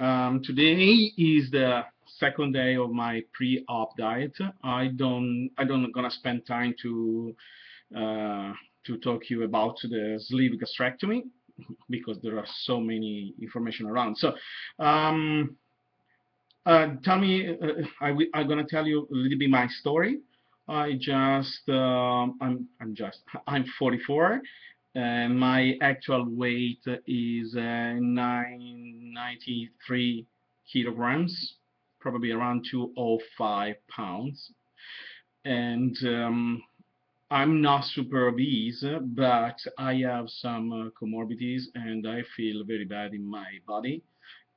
Today is the second day of my pre-op diet. I don't gonna spend time uh, to talk to you about the sleeve gastrectomy because there are so many information around. So, um, tell me, I'm gonna tell you a little bit my story. I'm 44, and my actual weight is 993 kilograms, probably around 205 pounds. And I'm not super obese, but I have some comorbidities, and I feel very bad in my body,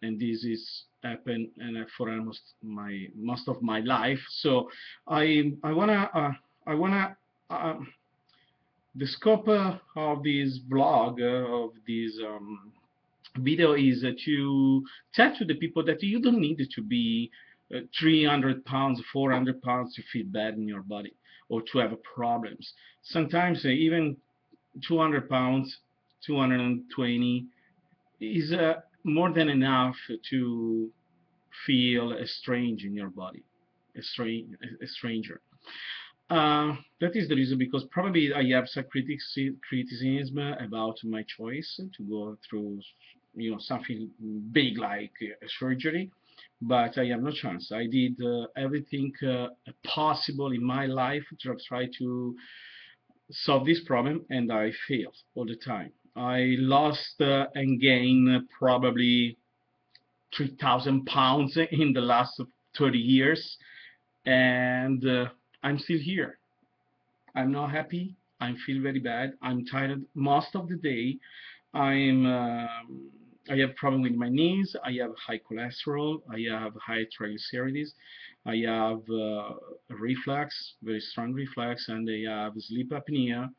and this is happened and for almost my most of my life. So I wanna the scope of this vlog of this video is to tell to the people that you don't need to be 300 pounds, 400 pounds to feel bad in your body or to have problems. Sometimes even 200 pounds, 220 is more than enough to feel strange in your body, a stranger. That is the reason because probably I have some criticism about my choice to go through, something big like a surgery, but I have no chance. I did everything possible in my life to try to solve this problem, and I failed all the time. I lost and gained probably 3,000 pounds in the last 30 years, and I'm still here. I'm not happy. I feel very bad. I'm tired most of the day. I'm I have problem with my knees. I have high cholesterol. I have high triglycerides. I have reflux, very strong reflux, and I have sleep apnea.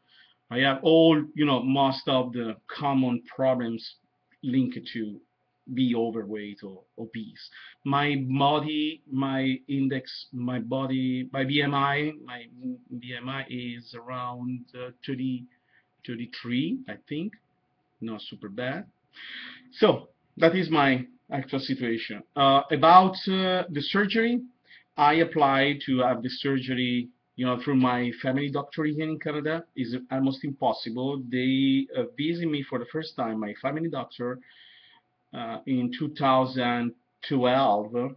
I have all, most of the common problems linked to be overweight or obese. My body, my index, my body, my BMI is around 30, 33, I think, not super bad. So that is my actual situation. About the surgery, I applied to have the surgery, through my family doctor here in Canada. Is almost impossible. They visit me for the first time, my family doctor, in 2012,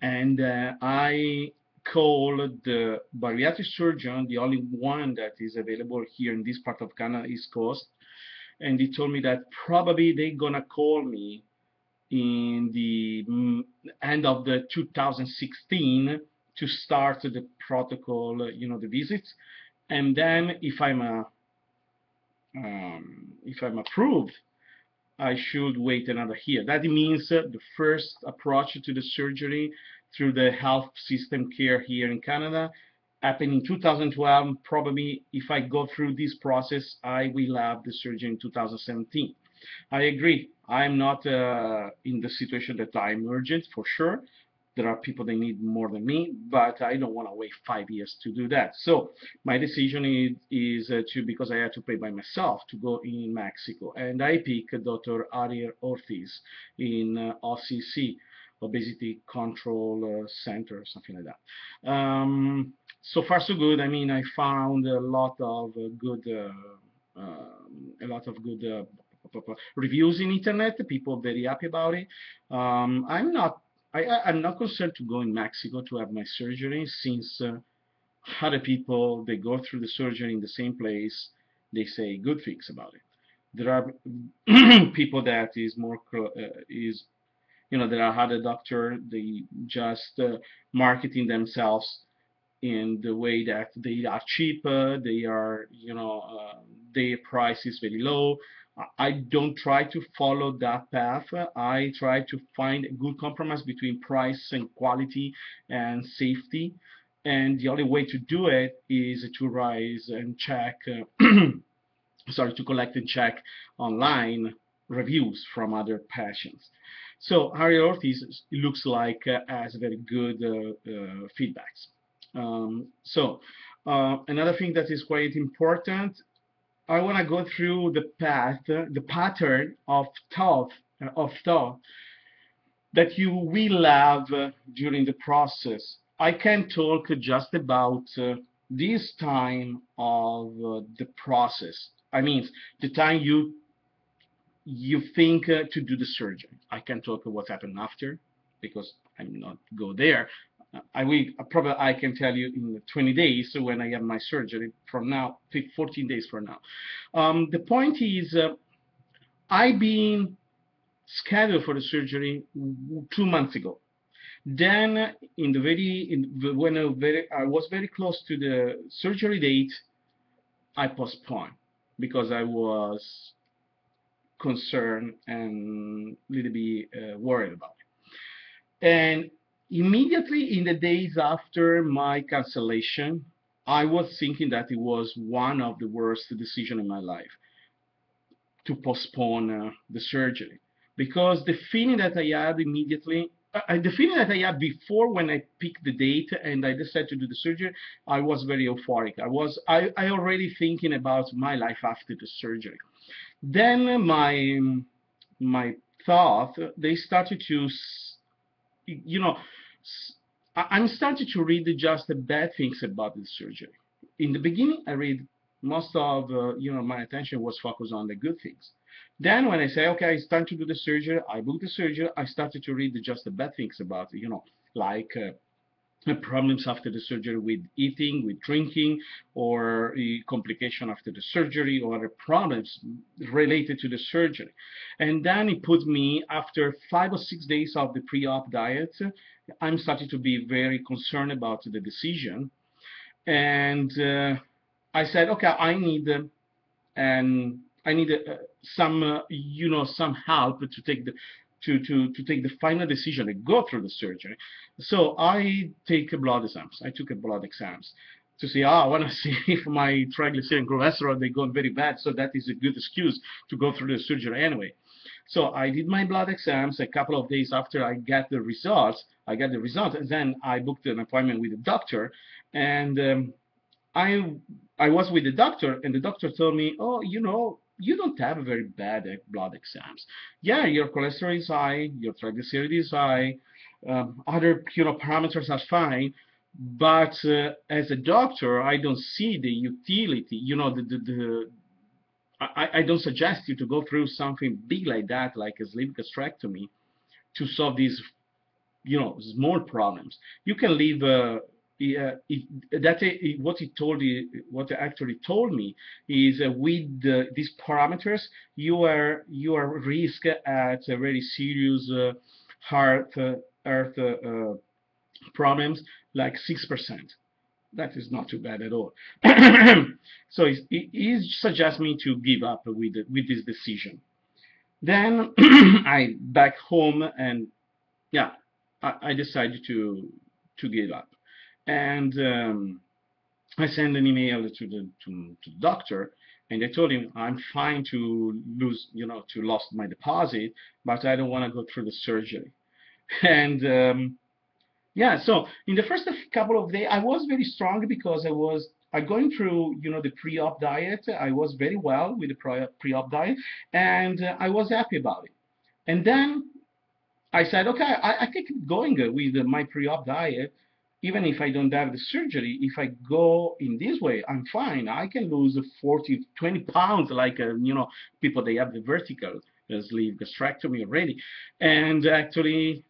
and I called the bariatric surgeon, the only one that is available here in this part of Canada, East Coast, and he told me that probably they're gonna call me in the end of the 2016 to start the protocol, the visits, and then if I'm approved, I should wait another year. That means the first approach to the surgery through the health system care here in Canada happened in 2012. Probably if I go through this process, I will have the surgery in 2017. I agree. I'm not in the situation that I'm urgent for sure. There are people that need more than me, but I don't want to wait 5 years to do that. So my decision is to, because I had to pay by myself, to go in Mexico, and I pick Dr. Ariel Ortiz in OCC, Obesity Control Center, something like that. So far so good. I mean, I found a lot of reviews in internet. People very happy about it. I'm not concerned to go in Mexico to have my surgery, since other people, they go through the surgery in the same place, they say good things about it. There are people that is more is there are other doctor, they just marketing themselves in the way that they are cheaper, they are, their price is very low. I don't try to follow that path. I try to find a good compromise between price and quality and safety. And the only way to do it is to rise and check, sorry, to collect and check online reviews from other patients. So Harry Ortiz looks like has very good feedbacks. Another thing that is quite important, I want to go through the pattern of thought that you will have during the process. I can talk just about this time of the process. I mean, the time you think to do the surgery. I can talk what happened after because I'm not go there. I will probably I can tell you in 20 days when I have my surgery. From now, 14 days from now. The point is, I've been scheduled for the surgery 2 months ago. Then, when I was very close to the surgery date, I postponed because I was concerned and a little bit worried about it. And immediately in the days after my cancellation, I was thinking that it was one of the worst decisions in my life to postpone the surgery because the feeling that I had immediately, the feeling that I had before when I picked the date and I decided to do the surgery, I was very euphoric. I already thinking about my life after the surgery. Then my thought, they started to, you know, I'm starting to read just the bad things about the surgery. In the beginning, I read most of, my attention was focused on the good things. Then when I say, okay, it's time to do the surgery, I book the surgery, I started to read just the bad things about it, like problems after the surgery with eating, with drinking, or a complication after the surgery, or other problems related to the surgery. And then it put me, after 5 or 6 days of the pre-op diet, I'm starting to be very concerned about the decision. And I said, okay, and I need some help to take the final decision and go through the surgery. So I take a blood exams. I took a blood exams to see. I want to see if my triglyceride and cholesterol they gone very bad. So that is a good excuse to go through the surgery anyway. So I did my blood exams. A couple of days after I got the results, and then I booked an appointment with the doctor, and I I was with the doctor, and the doctor told me, "Oh, you don't have a very bad blood exams. Yeah, your cholesterol is high, your triglyceride is high, other parameters are fine, but as a doctor, I don't see the utility. I don't suggest you to go through something big like that, like a sleeve gastrectomy, to solve these small problems. You can leave what he told you, what he actually told me is with these parameters you are risk at a very serious heart problems like 6%. That is not too bad at all. So he suggests me to give up with this decision. Then I back home, and yeah, I decided to give up, and I sent an email to the doctor, and I told him I'm fine to lose, to lost my deposit, but I don't want to go through the surgery. And yeah, so in the first couple of days, I was very strong because I going through, the pre-op diet. I was very well with the pre-op diet, and I was happy about it. And then I said, okay, I can keep going with my pre-op diet, even if I don't have the surgery. If I go in this way, I'm fine. I can lose 40, 20 pounds, like, people, they have the vertical sleeve gastrectomy already. And actually,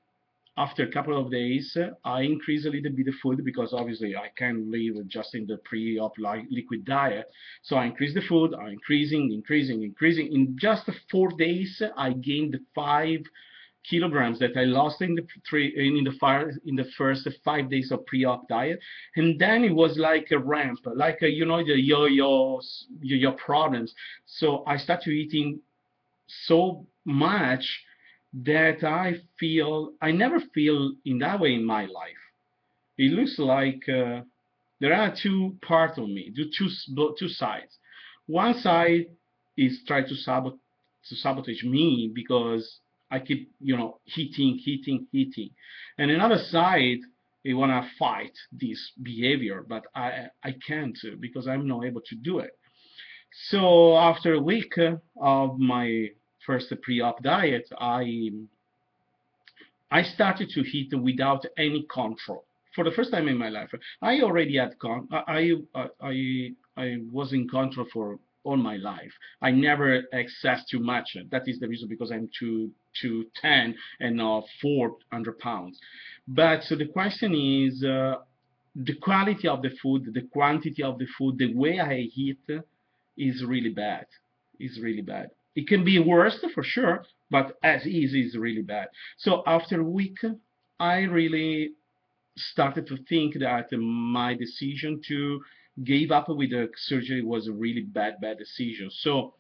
after a couple of days, I increase a little bit of food because obviously I can't live just in the pre-op liquid diet. So I increase the food, I'm increasing. In just 4 days, I gained 5 kilograms that I lost in the first 5 days of pre-op diet, and then it was like a ramp, like the yo-yo problems. So I started eating so much that I never feel in that way in my life. It looks like there are two parts of me, two sides. One side is try to sabotage me because I keep, hitting, and another side they want to fight this behavior, but I can't because I'm not able to do it. So after a week of my first pre-op diet, I started to eat without any control for the first time in my life. I already had I was in control for all my life. I never excess too much. That is the reason because I'm 210 and not 400 pounds. But so the question is the quality of the food, the quantity of the food, the way I eat is really bad. Is really bad. It can be worse for sure, but as is really bad. So after a week, I really started to think that my decision to give up with the surgery was a really bad decision. So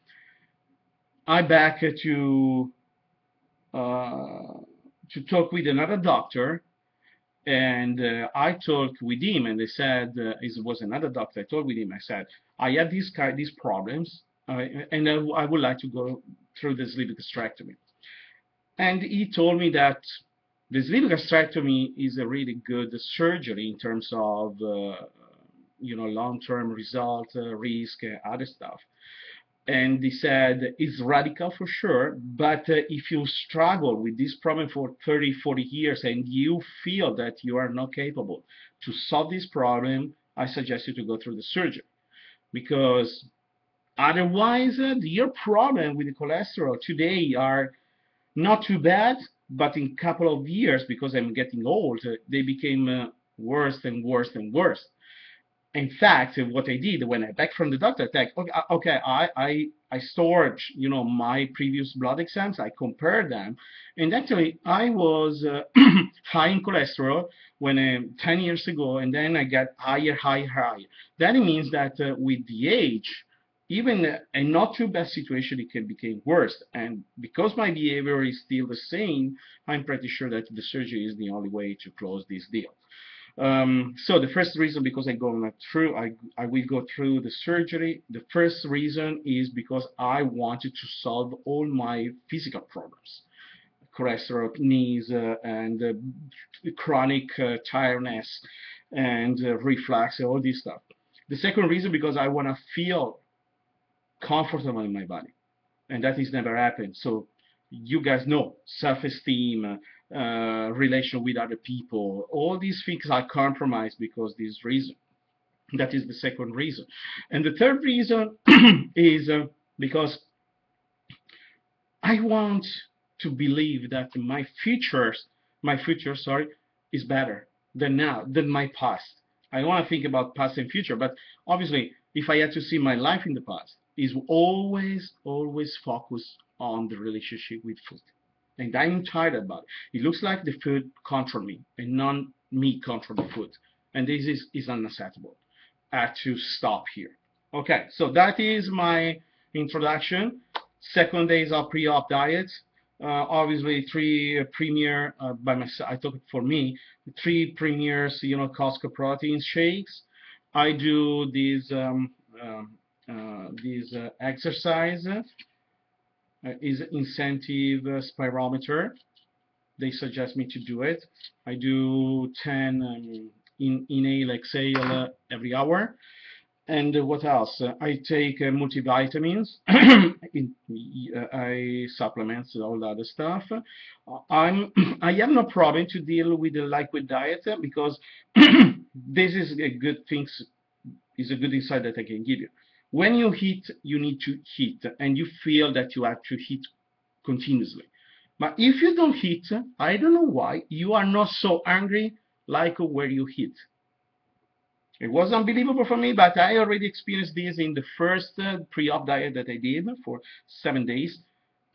I back uh, to talk with another doctor, and I talked with him, and they said it was another doctor. I talked with him. I said I have these problems, and I would like to go through the sleeve gastrectomy. And he told me that the sleeve gastrectomy is a really good surgery in terms of long-term result, risk, other stuff. And he said it's radical for sure, but if you struggle with this problem for 30, 40 years and you feel that you are not capable to solve this problem, I suggest you to go through the surgery. Because otherwise, your problem with the cholesterol today are not too bad, but in a couple of years, because I'm getting old, they became worse and worse and worse. In fact, what I did when I back from the doctor, I think, okay, I stored, my previous blood exams, I compared them, and actually I was high in cholesterol when 10 years ago, and then I got higher. That means that with the age, even a not too bad situation, it can become worse. And because my behavior is still the same, I'm pretty sure that the surgery is the only way to close this deal. So the first reason, because I will go through the surgery. The first reason is because I wanted to solve all my physical problems, cholesterol, knees, and chronic tiredness, and reflux, all this stuff. The second reason, because I want to feel comfortable in my body, and that is never happened. So you guys know self-esteem, relation with other people, all these things are compromised because this reason. That is the second reason. And the third reason is because I want to believe that my future, sorry, is better than now, than my past. I don't want to think about past and future, but obviously, if I had to see my life in the past, is always focused on the relationship with food. And I'm tired about it. It looks like the food control me and not me control the food. And this is unacceptable. I have to stop here. Okay, so that is my introduction. Second day is our pre-op diet. Obviously, three premier by myself. I took it for me. Three premiers, Costco protein shakes. I do these exercise is incentive spirometer. They suggest me to do it. I do 10 inhale, exhale every hour. And what else? I take multivitamins. I supplements all the other stuff. I have no problem to deal with the liquid diet because this is a good thing. Is a good insight that I can give you. When you eat, you need to eat, and you feel that you have to eat continuously. But if you don't eat, I don't know why you are not so hungry like where you eat. It was unbelievable for me, but I already experienced this in the first pre-op diet that I did for 7 days.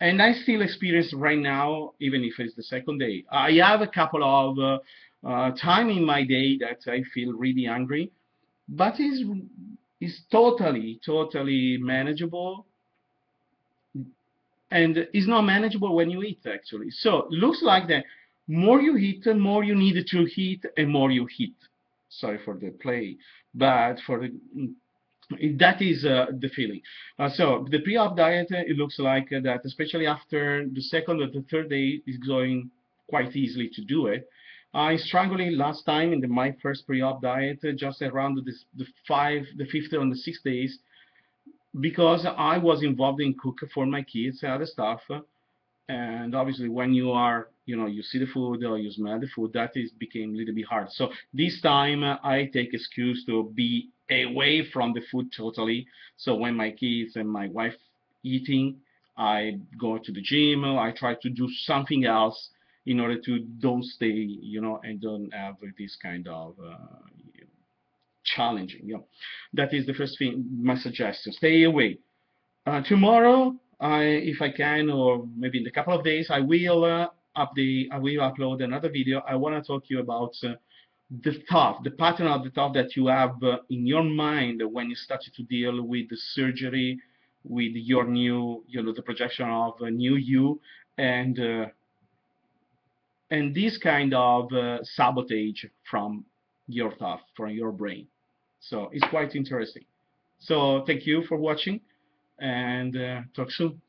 And I still experience right now, even if it's the second day. I have a couple of time in my day that I feel really hungry, but it's totally manageable, and it's not manageable when you eat actually. So looks like that more you eat, more you need to eat, and more you eat. Sorry for the play, but for that is the feeling. So the pre-op diet, it looks like that, especially after the second or the third day, is going quite easily to do it. I struggled last time in my first pre-op diet, just around the fifth and the 6 days, because I was involved in cooking for my kids and other stuff. And obviously, when you are you see the food or you smell the food, that is became a little bit hard. So this time I take excuse to be away from the food totally. So when my kids and my wife eating, I go to the gym, I try to do something else in order to don't stay, and don't have this kind of challenging. That is the first thing, my suggestion. Stay away. Tomorrow, if I can, or maybe in a couple of days, I will upload another video. I want to talk to you about the thought, the pattern of the thought that you have in your mind when you started to deal with the surgery, with your new, the projection of a new you, and uh, and this kind of sabotage from your thought, from your brain. So it's quite interesting. So thank you for watching, and talk soon.